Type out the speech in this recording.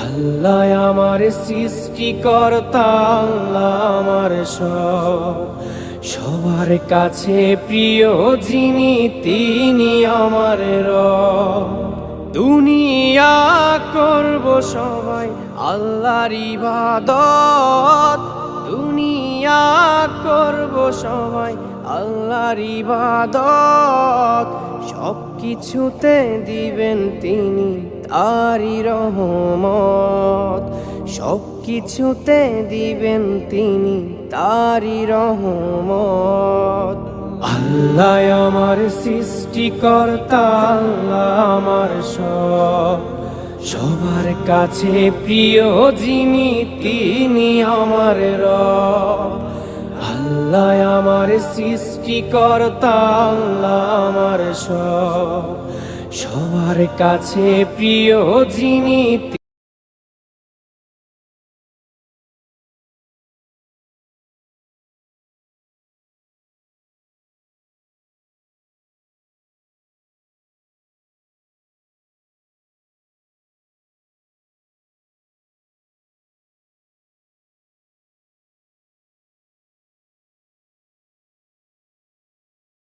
আল্লাহ আমার সৃষ্টিকর্তা, আল্লাহ আমার সব, সবার কাছে প্রিয় যিনি তিনি আমার রব। দুনিয়া করব সবাই আল্লাহর ইবাদত, দুনিয়া করব সবাই আল্লাহর ইবাদত, সব কিছুতে দিবেন তিনি তারি রহমত, সব কিছুতে দিবেন তিনি তারি রহমত। আল্লাহ আমার সৃষ্টিকর্তা, আল্লাহ আমার সব, সবার কাছে প্রিয় যিনি তিনি আমার রব। আল্লাহ আমার সৃষ্টিকর্তা, আল্লাহ আমার সব, সবার কাছে প্রিয় যিনি